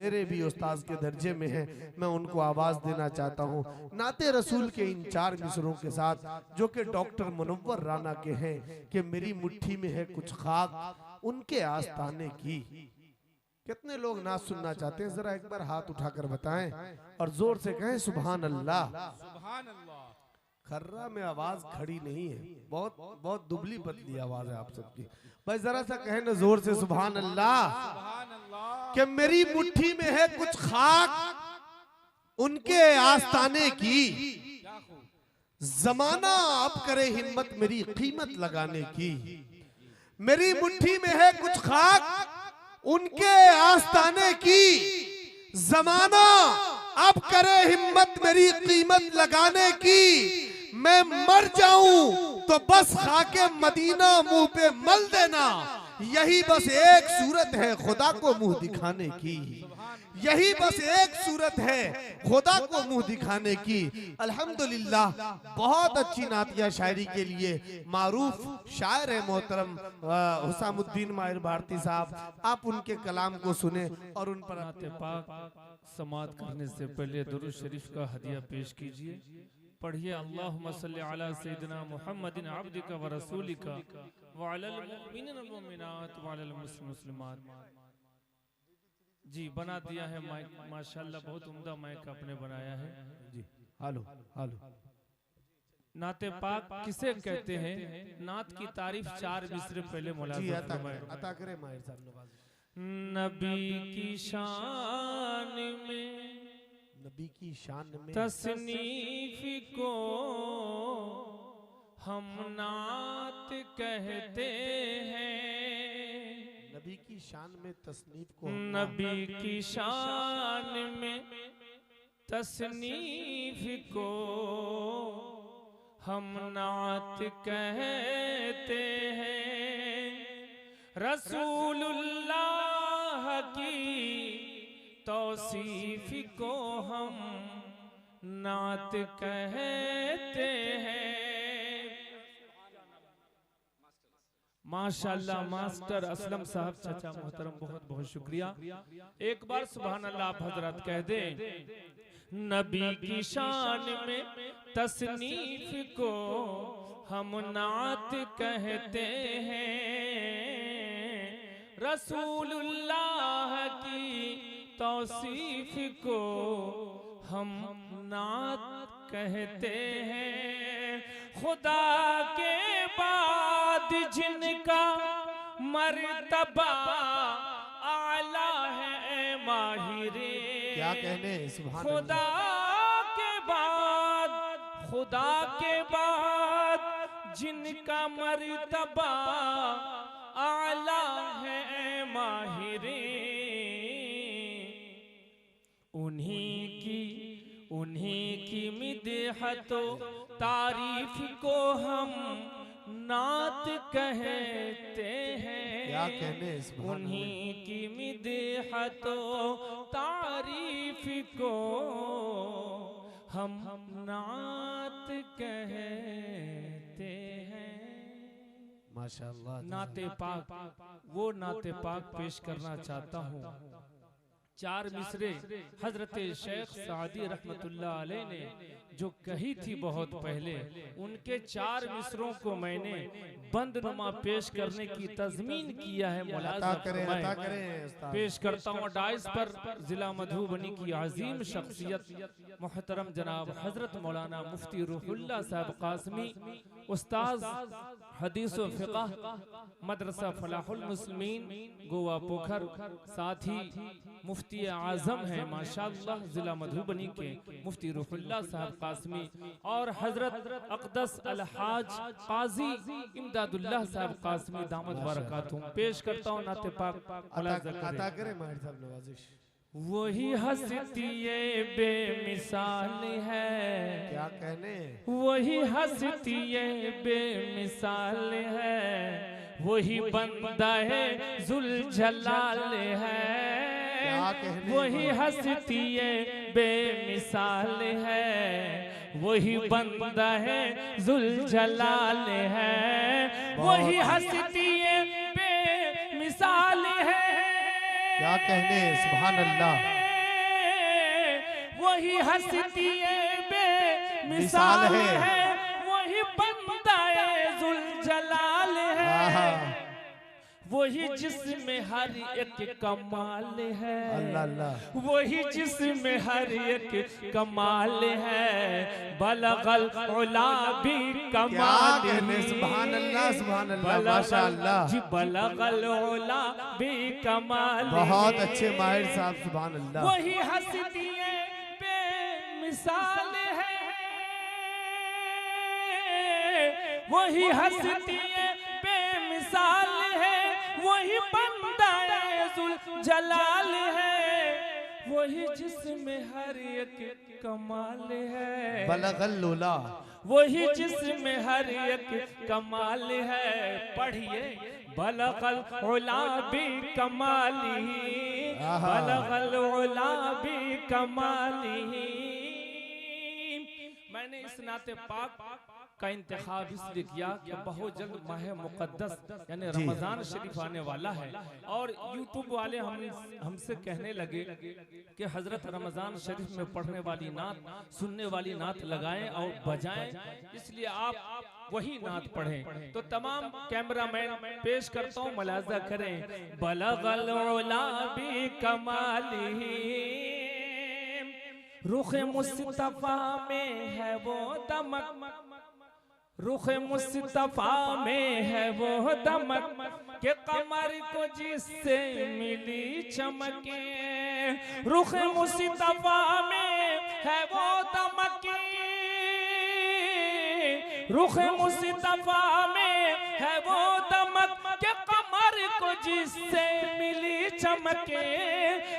मेरे भी उस्ताद के दर्जे में है, मैं उनको आवाज देना चाहता हूँ नाते रसूल के इन 4 मिसरों के साथ, जो कि डॉक्टर मुनव्वर राना के हैं कि मेरी मुट्ठी में है कुछ खाक उनके आस्ताने की। कितने लोग नात सुनना चाहते हैं, जरा एक बार हाथ उठाकर बताएं और जोर से कहें सुभान अल्लाह। सुभान अल्लाह। खर्रा में आवाज खड़ी नहीं है, बहुत बहुत दुबली पतली आवाज है आप सबकी। भाई जरा सा कहें ना जोर से सुभान अल्लाह। सुभान अल्लाह। कि मेरी मुट्ठी में है कुछ खाक उनके आस्ताने की, जमाना अब करे हिम्मत मेरी कीमत लगाने की। मेरी मुट्ठी में है कुछ खाक उनके आस्ताने की, जमाना अब करे हिम्मत मेरी कीमत लगाने की। मैं मर जाऊं तो बस खाके मदीना मुंह पे मल देना, यही बस एक सूरत है खुदा को मुंह दिखाने की। यही बस एक सूरत है खुदा को मुंह दिखाने की। अल्हम्दुलिल्लाह, बहुत अच्छी नातिया शायरी के लिए मारूफ शायर है मोहतरम हुसामुद्दीन माहिर भारती साहब। आप उनके कलाम को सुने और उन पर नाते पाक समात करने से पहले दुरूद शरीफ का हदिया पेश कीजिए। पढ़िए अल्लाहुम्मा सल्ली अला सय्यिदिना मुहम्मदिन अब्दिका व रसूलिका व अलल मुमिनीना व मुमिनात व अलल मुस्लिमात। जी बना दिया है माइक, माशाल्लाह बहुत उम्दा माइक आपने बनाया है जी। हालो हालो। नाते पाक किसे कहते हैं? नात की तारीफ 4 मिसरे पहले मुलाज़ा फरमाएं। अता करे माहिर साहब नवाज़िश। नबी की शान में, नबी की शान में तसनीफ को हम नात कहते हैं। नबी की शान में तसनीफ को, नबी की शान में तसनीफ को हम नात कहते हैं। रसूलुल्लाह की तौसीफ को हम नात कहते हैं। माशाल्लाह मास्टर असलम साहब चाचा मोहतरम, बहुत बहुत शुक्रिया। एक बार सुभान अल्लाह आप हजरत कह दें। नबी की शान में तसनीफ को हम नात कहते हैं। रसूलुल्लाह की तौसीफ को हम नात कहते हैं। खुदा के बाद जिनका मर्तबा आला है माहिरे, क्या कहने सुभान खुदा के बाद, खुदा के बाद जिनका मर्तबा आला है माहिरे, उन्हीं की मिदहतो तारीफ को हम नात कहते हैं। क्या कहने उन्हीं की मिदहतो तारीफ को हम नात कहते हैं। माशाअल्लाह। नाते पाक, वो नाते पाक पेश करना चाहता हूँ। 4 मिसरे हजरत शेख सादी रहमतुल्लाह अलैह ने जो कही थी बहुत पहले, उनके 4 मिसरों को मैंने बंद नुमा पेश करने की तज़मीन किया है। मुलाज़ा फरमाएं। पेश करता हूँ डाइस पर जिला मधुबनी की अजीम शख्सियत मोहतरम जनाब हजरत मौलाना मुफ्ती रूहुल्लाह साहब कासमी, उस्ताद हदीस व फिक़ह मदरसा फलाहुल मुस्लिमीन गोवा पोखर, साथ ही मुफ्ती आजम है माशाअल्लाह जिला मधुबनी के मुफ्ती रूहुल्लाह साहब कासमी, और हजरत अक़दस अलहाज काजी इमदादुल्लाह साहब कासमी दामद बरकातुहू। पेश करता हूँ नाते पाक। अता करे माहिर साहब नवाज़िश। वही हस्ती बेमिसाल है, क्या कहने, वही हस्ती बेमिसाल है, वही बंदा है जुलजलाल है। वही हस्ती बेमिसाल है, वही बंदा है जुलजलाल है। वही हस्ती बेमिसाल है, क्या कहने, सुभान अल्लाह। वही हस्ती बेमिसाल मिसाल है, है। वही बंदाए जुल जलाल है, आहा, वही जिसमें हर एक कमाल है, अल्लाह अल्लाह। वही जिसमें हर एक कमाल है, बलगल उला भी क्या कमाल कहने, ही। सुभान अल्लाह, सुभान अल्लाह, माशाअल्लाह। जी बलगल उला भी कमाल बहुत ही। अच्छे माहिर साहब, सुभान अल्लाह। वही हस्ती बेमिसाल है, वही हस्ती बेमिसाल है, वही बंदाए जुल जलाल है, वही जिसमें हर एक कमाल है, बलगल लूला। वही जिसमें हर एक कमाल है। पढ़िए बलगल उला भी कमाली, आहा। बलगल उला भी कमाली। मैंने इस नाते पाक का इंतखाब इसलिए किया कि बहुत जल्द माह मुकद्दस यानी जी। रमजान शरीफ आने वाला है, और यूट्यूब वाले हमसे कहने लगे कि हजरत रमजान शरीफ में पढ़ने वाली नात, सुनने वाली नात लगाएं और बजाएं, इसलिए आप वही नात पढ़ें। तो तमाम कैमरामैन पेश करता हूँ, मुलाजा करें। बलगल उला भी कमाली, रुख मुस्तफा में है वो दमक, रुख मुस्तफा में है वो दमक के कमर को जिससे मिली चमके, रुख मुस्तफा में है वो दमक, रुख मुस्तफा में है वो दमक के कमर को जिससे मिली चमके,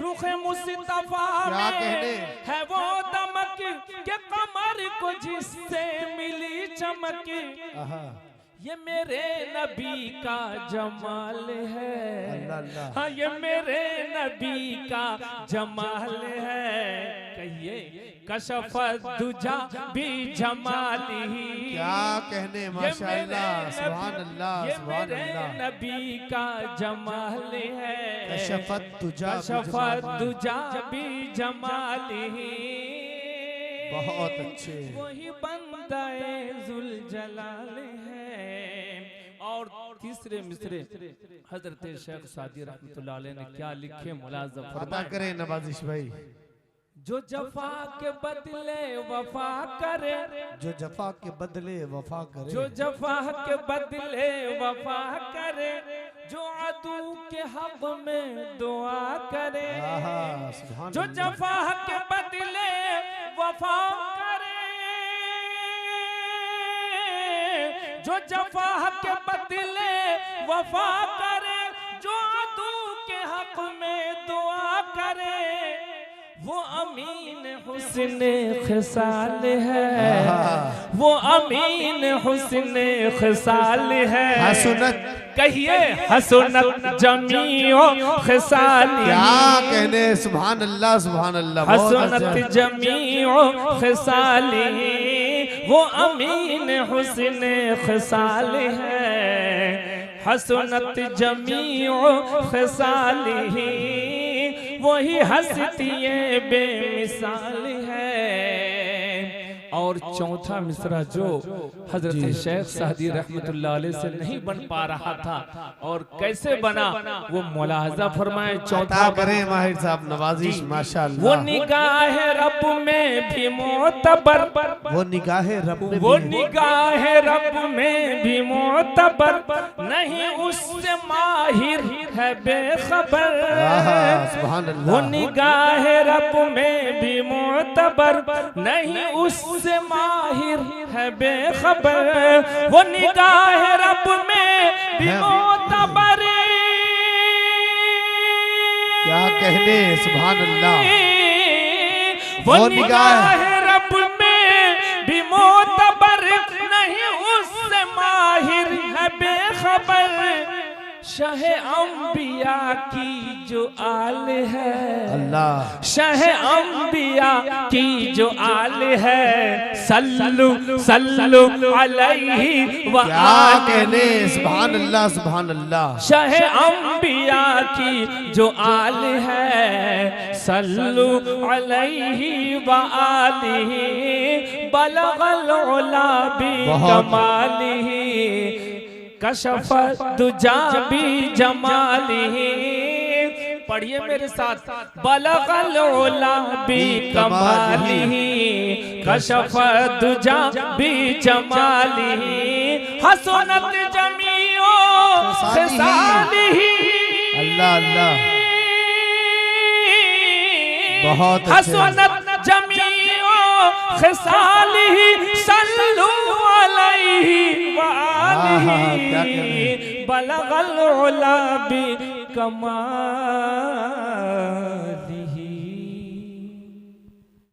रुख मुस्तफा क्या में कहने? है वो दमक के कमर को जिससे मिली चमके। आहा, ये मेरे नबी का जमाल है, अल्लाह अल्लाह। हाँ ये मेरे नबी का जमाल है। कहिए कशफत दुजा भी जमाली, क्या कहने, माशाअल्लाह, सुभान अल्लाह, ये सुभान मेरे अल्लाह। नबी का जमाल है। कशफत तुजा भी कशफत जमाल। दुजा भी जमाली, बहुत अच्छे। वही बंदाए जुल जलाल है। और तीसरे मिसरे हजरत शेख सादी रहमतुल्लाह अलैह ने क्या लिखे, मुलाज़ा अदा फरमाएं। करें नवाजिश भाई। जो जफा के बदले वफा करे, जो जफा के बदले वफा करे, जो जफा के बदले वफा करे, जो अदू के हक में दुआ करे, आहा, सुभान जो अल्लाह। जफा के बदले वफा करे, जो जफा के बदले वफा करे, जो अदू के हक में दुआ करे, वो अमीन हुस्न खिसाल है, वो अमीन हुस्न खिसाल है। हसनत, कहिए हसनत जमीओ खिसाली, क्या कहने, सुभान अल्लाह, सुभान अल्लाह। बहुत हसनत अच्छा। जमीओ खिसाली, वो अमीन हुस्न खिसाल है, हसनत जमीओ खिसाली, वही हस्ती बेमिसाल है। और चौथा मिसरा जो हजरत शेख सादी रहमतुल्लाह अलैह से नहीं बन पा रहा था, और कैसे बना वो मुलाहजा फरमाए। चौथा अता करें माहिर साहब, नवाजिश, वो माशाअल्लाह। निगाह रब में भी मोतबर, वो निगाहे रब में वो भी- निगाह रब में भी मोतबर, नहीं उससे माहिर है बेखबर। आहा, सुभान वो अल्लाह। निगाह रब में भी मोतबर, नहीं उससे माहिर है बेखबर। वो निगाह रब में भी मोतबर, क्या कहने, सुभान अल्लाह। वो निगाह रब में भी मोतबर, नहीं उससे माहिर है बेखबर। शह अंबिया की जो आल है, अल्लाह शह अंबिया की जो आल है, सल्लु सल्लु अलैहि व क्या कहने, सुभान अल्लाह सुभान अल्लाह। शह अंबिया की जो आल है, सल्लु अलैहि व आलिहि, बलगल उला बि कमालिहि, कशफ दुजा बि जमालिहि। पढ़िए मेरे साथ, बलगल उला बि कमालिहि, कशफ दुजा बि जमालिहि, हसनत जमीओ खिसालिहि। अल्लाह अल्लाह, बहुत हसनत जमीओ खिसालिहि, सल्लु अलैहि व आलिहि, बलगल उला बि कमालिहि।